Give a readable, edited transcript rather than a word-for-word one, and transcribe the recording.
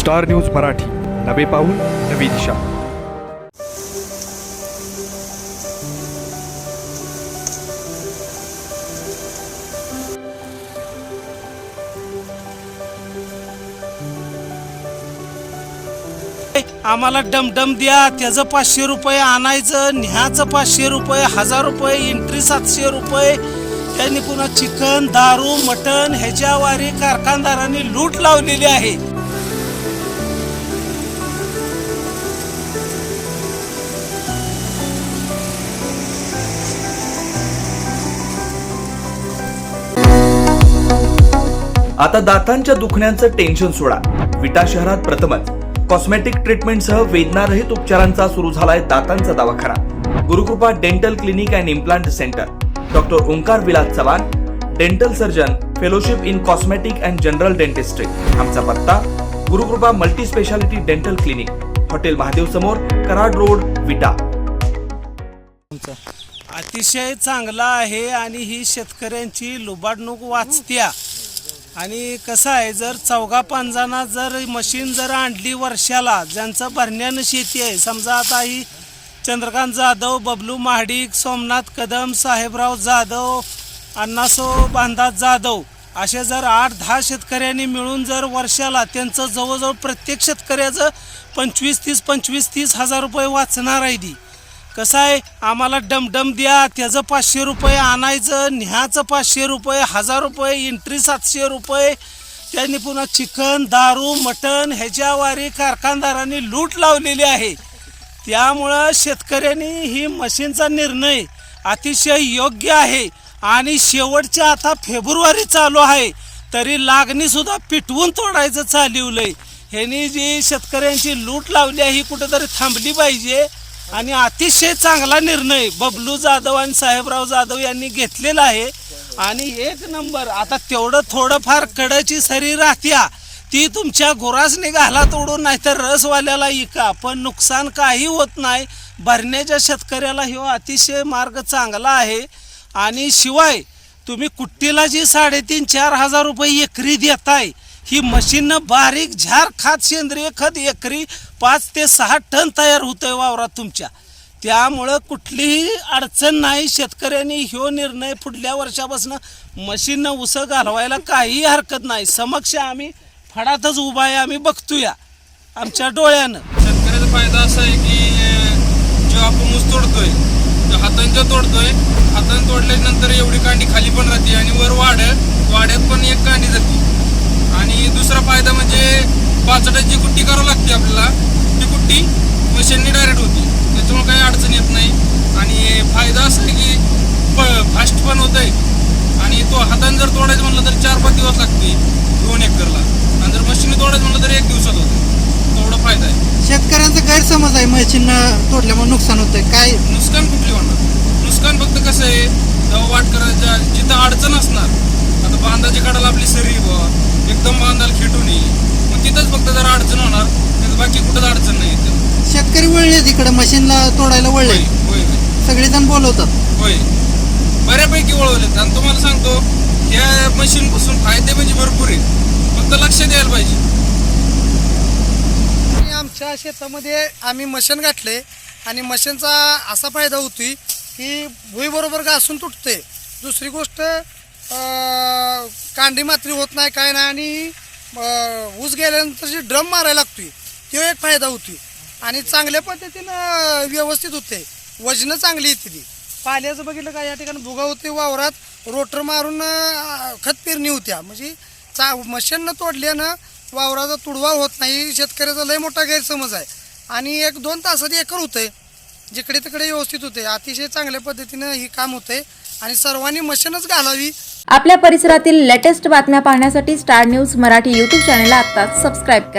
Star news Marathi, नवे पाऊल नवी दिशा. आम्हाला डमडम द्या, त्याचं 500 रुपये आणायचं, न्याचं 500 रुपये, 1000 रुपये, एंट्री 700 रुपये. त्यांनी पुन्हा चिकन, दारू, मटण ह्याच्यावारी कारखानदारांनी लूट लावलेली आहे. आता दातांच्या दुखण्याचं टेन्शन सोडा. विटा शहरात प्रथमच कॉस्मेटिक ट्रीटमेंटसह वेदनारहित उपचारांचा सुरू झालाय दातांचा दवाखाना. Gurukrupa dental clinic and implant centre. Doctor Omkar Vilas Chavan, dental surgeon, fellowship in cosmetic and general dentistry. आमचा पत्ता Gurukrupa multi speciality dental clinic, hotel Mahadev समोर, कराड रोड, विटा. अतिशय चांगला आहे आणि ही शेतकऱ्यांची लुबाडणूक वाचत्या. आणि कसं आहे, जर चौघा पांजाना जर मशीन जर आणली वर्षाला, ज्यांचं भरण्यानं शेती आहे, समजा आता ही चंद्रकांत जाधव, बबलू महाडिक, सोमनाथ कदम, साहेबराव जाधव, अण्णासो बांधा जाधव, असे जर 8-10 शेतकऱ्यांनी मिळून जर वर्षाला त्यांचं जवळजवळ प्रत्येक शेतकऱ्याचं 25-30 हजार रुपये वाचणार आहे. ती कसं आहे, आम्हाला डमडम द्या, त्याचं 500 रुपये आणायचं, न्याचं 500 रुपये, 1000 रुपये, एंट्री 700 रुपये. त्यांनी पुन्हा चिकन, दारू, मटण ह्याच्यावारी कारखानदारांनी लूट लावलेली आहे. त्यामुळं शेतकऱ्यांनी ही मशीनचा निर्णय अतिशय योग्य आहे. आणि शेवटच्या आता फेब्रुवारी चालू आहे तरी लागणीसुद्धा पिटवून तोडायचं चालवलंय. ह्यांनी जी शेतकऱ्यांची लूट लावली आहे ही कुठेतरी थांबली पाहिजे. आणि अतिशय चांगला निर्णय बबलू जाधव आणि साहेबराव जाधव यांनी घेतलेला आहे. आणि 1 नंबर. आता तेवढं थोडंफार कडाची सरी राहत्या, ती तुमच्या गुरासने घाला तोडून, नाहीतर रसवाल्याला इका, पण नुकसान काही होत नाही. भरण्याच्या शेतकऱ्याला ह्यो अतिशय मार्ग चांगला आहे. आणि शिवाय तुम्ही कुट्टीला जी 3,500-4 हजार रुपये एकरी देताय, ही मशीननं बारीक झार खात सेंद्रिय खत एकरी 5 ते 6 टन तयार होतंय वावरात तुमच्या. त्यामुळं कुठलीही अडचण नाही. शेतकऱ्यांनी ह्यो निर्णय पुढल्या वर्षापासून मशीननं उसं घालवायला काही हरकत नाही. समक्ष आम्ही फडातच उभा आहे, आम्ही बघतोया आमच्या डोळ्यानं. शेतकऱ्याचा फायदा असा आहे की जो आपण ऊस तोडतोय तो हातांच्या तोडतोय, हाताने तोडल्यानंतर एवढी कांडी खाली पण राहते आणि वर वाड्यात पण एक कांडी जाते. आणि दुसरा फायदा म्हणजे पाचटाची कुट्टी करावं लागते आपल्याला, ती कुट्टी मशीनने डायरेक्ट होती, त्याच्यामुळे काही अडचण येत नाही. आणि फायदा असा आहे की फास्ट पण होत आहे. आणि तो हाताने जर तोडायचं म्हणलं तर 4-5 दिवस लागते 2 एकरला, आणि जर मशीनने तोडायचं म्हणलं तर 1 दिवसात होतं. तेवढा फायदा आहे. शेतकऱ्यांचा गैरसमज आहे मशीन तोडल्यामुळे नुकसान होतंय. काय नुकसान कुठली होणार? नुकसान फक्त कसं आहे, जेव्हा वाट करायच्या जिथं अडचण असणार, आता बांधाच्या कडाला आपली सरी एकदम बांधाला खेटून येईल, मग तिथंच फक्त जरा अडचण होणार, नाही बाकी कुठंच अडचण नाही येते. शेतकरी वळले तिकडे मशीनला तोडायला वळले. होय सगळेजण बोलवतात. होय, बऱ्यापैकी वळवलेत. आणि तुम्हाला सांगतो, या मशीनपासून फायदे म्हणजे भरपूर आहेत, फक्त लक्ष द्यायला पाहिजे. आमच्या शेतामध्ये आम्ही मशीन घातले आणि मशीनचा असा फायदा होतोय की भुई बरोबर घासून तुटते. दुसरी गोष्ट, कांडी मात्री होत नाही, काय नाही. आणि ऊस गेल्यानंतर जे ड्रम मारायला लागतोय तो एक फायदा होतोय. आणि चांगल्या पद्धतीनं व्यवस्थित होते, वजनं चांगली येते. ती पाल्याचं बघितलं का, या ठिकाणी भुगा होते वावरात, रोटर मारून खत पेरणी होत्या. म्हणजे मशीननं तोडल्यानं वावराचा तुडवा होत नाही. शेतकऱ्याचा लय मोठा गैरसमज आहे. आणि 1-2 तासात एकर होतंय, जिकडे तिकडे व्यवस्थित होते. अतिशय चांगल्या पद्धतीनं ही काम होतंय आणि सर्वांनी मशीनच घालावी. आपल्या परिसरातील लेटेस्ट बातम्या पाहण्यासाठी स्टार न्यूज मराठी यूट्यूब चॅनलला आत्ताच सबस्क्राईब करा.